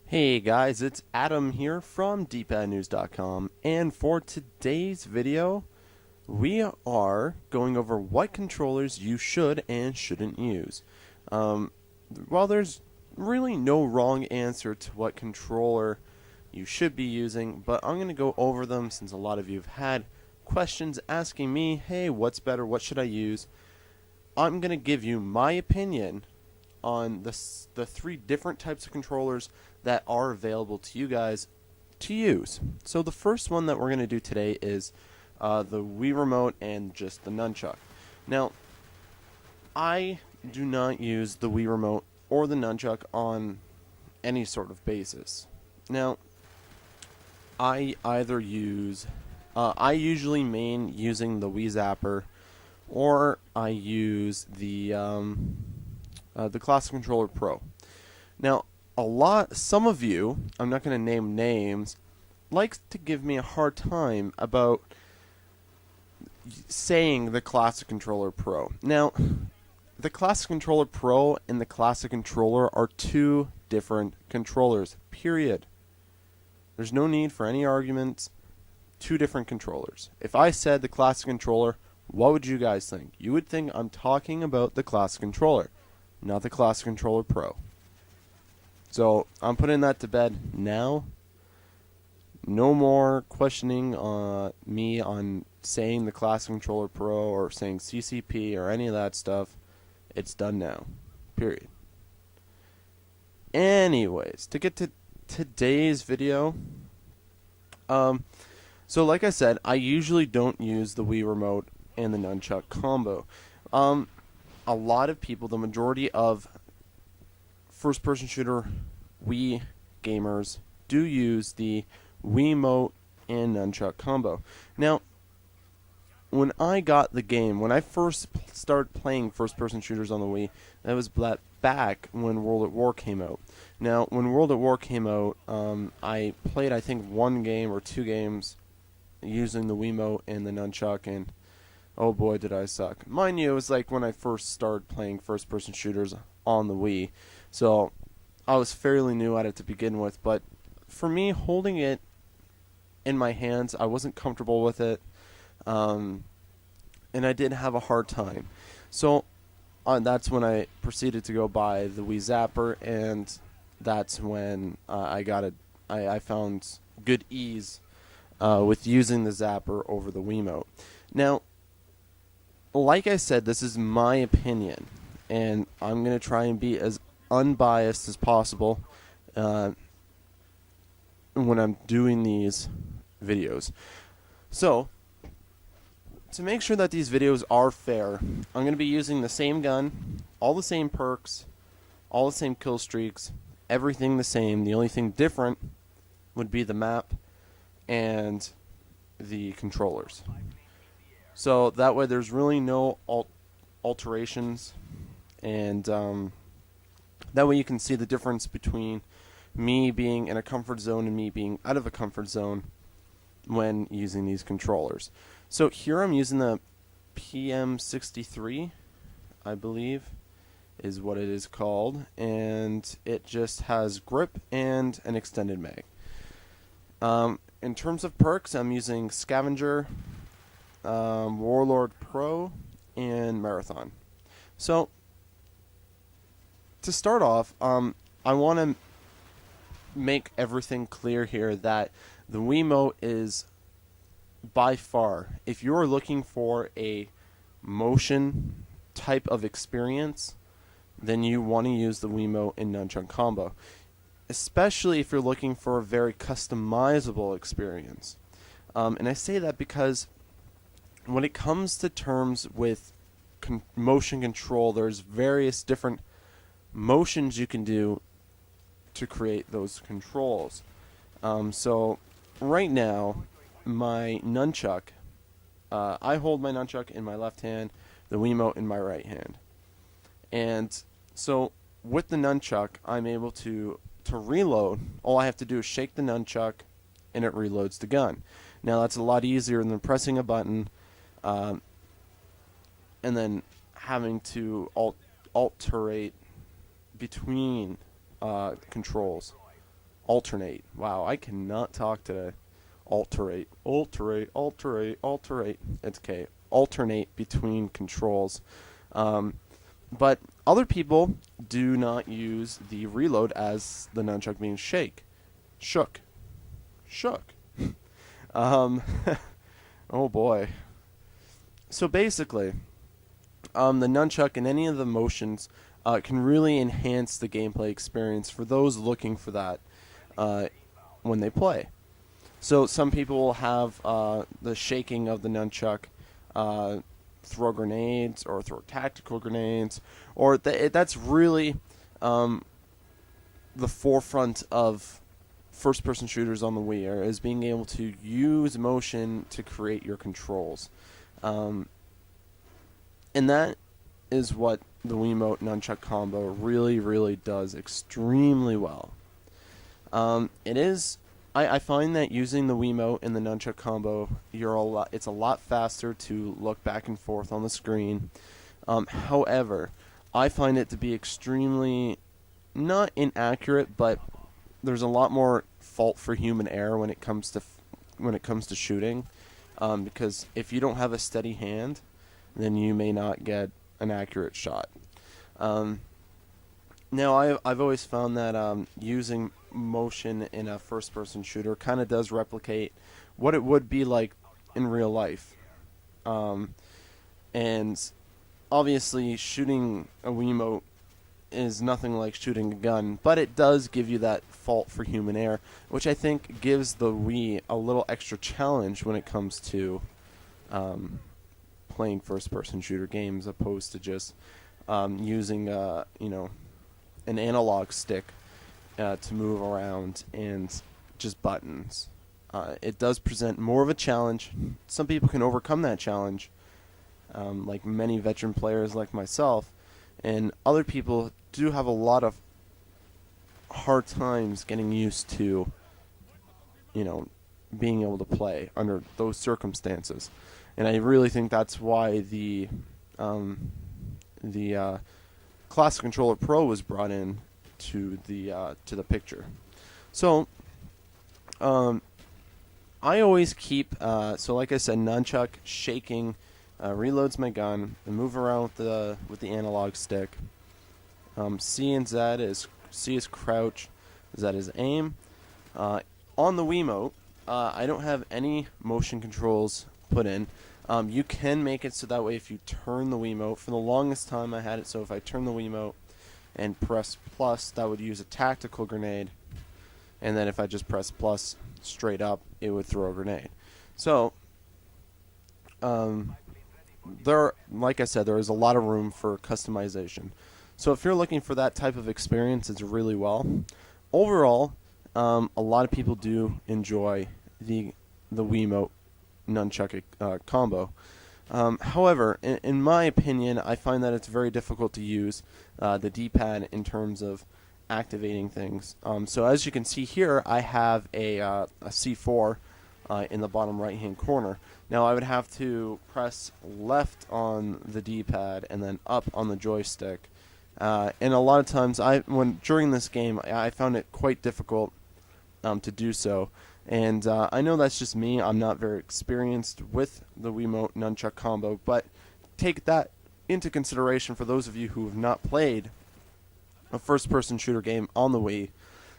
Hey guys, it's Adam here from DpadNews.com, and for today's video, we are going over what controllers you should and shouldn't use. While there's really no wrong answer to what controller you should be using, but I'm going to go over them since a lot of you have had questions asking me, hey, what's better, what should I use? I'm going to give you my opinion on the three different types of controllers that are available to you guys to use. So the first one that we're going to do today is the Wii Remote and just the Nunchuck. Now, I do not use the Wii Remote or the Nunchuck on any sort of basis. Now, I either use, I usually main using the Wii Zapper, or I use the Classic Controller Pro. Now, some of you, I'm not going to name names, likes to give me a hard time about saying the Classic Controller Pro. Now, the Classic Controller Pro and the Classic Controller are two different controllers, period. There's no need for any arguments. Two different controllers. If I said the Classic Controller, what would you guys think? You would think I'm talking about the Classic Controller, not the Classic Controller Pro. So I'm putting that to bed now. No more questioning me on saying the Classic Controller Pro or saying CCP or any of that stuff. It's done now. Period. Anyways, to get to today's video. So like I said, I usually don't use the Wii Remote and the Nunchuck combo. A lot of people, the majority of first-person shooter Wii gamers, do use the Wiimote and Nunchuck combo. Now, when I got the game, when I first started playing first-person shooters on the Wii, that was back when World at War came out. Now, when World at War came out, I played, I think, one game or two games using the Wiimote and the Nunchuck, and oh boy, did I suck. Mind you, it was like when I first started playing first-person shooters on the Wii, so I was fairly new at it to begin with, but for me, holding it in my hands, I wasn't comfortable with it, and I did have a hard time. So that's when I proceeded to go buy the Wii Zapper, and that's when I found good ease with using the Zapper over the Wiimote. Now, like I said, this is my opinion, and I'm going to try and be as unbiased as possible when I'm doing these videos. So, to make sure that these videos are fair, I'm going to be using the same gun, all the same perks, all the same kill streaks, everything the same. The only thing different would be the map and the controllers. So that way there's really no alterations, and that way you can see the difference between me being in a comfort zone and me being out of a comfort zone when using these controllers. So here I'm using the PM63, I believe is what it is called, and it just has grip and an extended mag. In terms of perks, I'm using Scavenger, Warlord Pro, and Marathon. So, to start off, I want to make everything clear here that the Wiimote is by far, if you're looking for a motion type of experience, then you want to use the Wiimote and Nunchuck combo, especially if you're looking for a very customizable experience. And I say that because when it comes to terms with motion control, there's various different motions you can do to create those controls. So right now, my Nunchuck, I hold my Nunchuck in my left hand, the Wiimote in my right hand. And so with the Nunchuck, I'm able to reload. All I have to do is shake the Nunchuck, and it reloads the gun. Now that's a lot easier than pressing a button and then having to alterate between controls alternate. Wow, I cannot talk today. Alterate. It's okay. Alternate between controls. But other people do not use the reload as the nunchuck means shook. um, oh boy. So basically, the nunchuck and any of the motions can really enhance the gameplay experience for those looking for that when they play. So some people will have the shaking of the nunchuck, throw grenades or throw tactical grenades, or that's really the forefront of first-person shooters on the Wii is being able to use motion to create your controls. And that is what the Wiimote Nunchuck combo really, really does extremely well. It is... I find that using the Wiimote and the Nunchuck combo, it's a lot faster to look back and forth on the screen. However, I find it to be extremely not inaccurate, but there's a lot more fault for human error when it comes to shooting. Because if you don't have a steady hand, then you may not get an accurate shot. Now, I've always found that using motion in a first-person shooter kind of does replicate what it would be like in real life. And obviously, shooting a Wiimote is nothing like shooting a gun, but it does give you that fault for human error, which I think gives the Wii a little extra challenge when it comes to playing first-person shooter games, opposed to just using an analog stick to move around and just buttons. It does present more of a challenge. Some people can overcome that challenge, like many veteran players like myself, and other people do have a lot of hard times getting used to, being able to play under those circumstances. And I really think that's why the Classic Controller Pro was brought in to the picture. So, I always keep like I said, nunchuck shaking reloads my gun and move around with the analog stick. C and Z is C is crouch, Z is aim. On the Wiimote, I don't have any motion controls put in. You can make it so that way if you turn the Wiimote. For the longest time I had it so if I turn the Wiimote and press plus, that would use a tactical grenade. And then if I just press plus straight up, it would throw a grenade. So, like I said, there is a lot of room for customization. So if you're looking for that type of experience, it's really well. Overall, a lot of people do enjoy the Wiimote Nunchuck combo. However, in my opinion, I find that it's very difficult to use the D-pad in terms of activating things. So as you can see here, I have a C4 in the bottom right-hand corner. Now I would have to press left on the D-pad and then up on the joystick. And a lot of times, during this game, I found it quite difficult to do so. And I know that's just me. I'm not very experienced with the Wiimote Nunchuck combo, but take that into consideration for those of you who have not played a first-person shooter game on the Wii.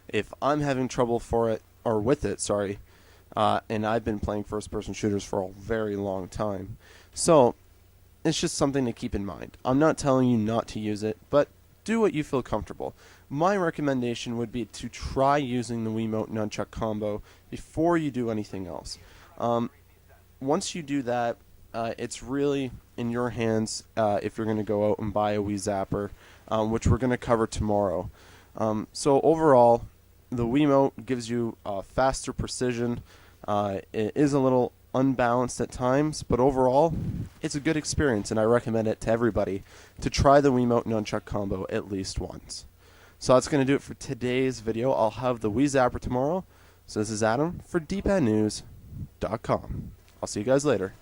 If I'm having trouble with it, and I've been playing first-person shooters for a very long time, so it's just something to keep in mind. I'm not telling you not to use it, but do what you feel comfortable. My recommendation would be to try using the Wiimote Nunchuck combo before you do anything else. Once you do that, it's really in your hands if you're going to go out and buy a Wii Zapper, which we're going to cover tomorrow. So overall, the Wiimote gives you faster precision. It is a little unbalanced at times, but overall, it's a good experience, and I recommend it to everybody to try the Wiimote Nunchuck combo at least once. So that's going to do it for today's video. I'll have the Wii Zapper tomorrow. So this is Adam for DpadNews.com. I'll see you guys later.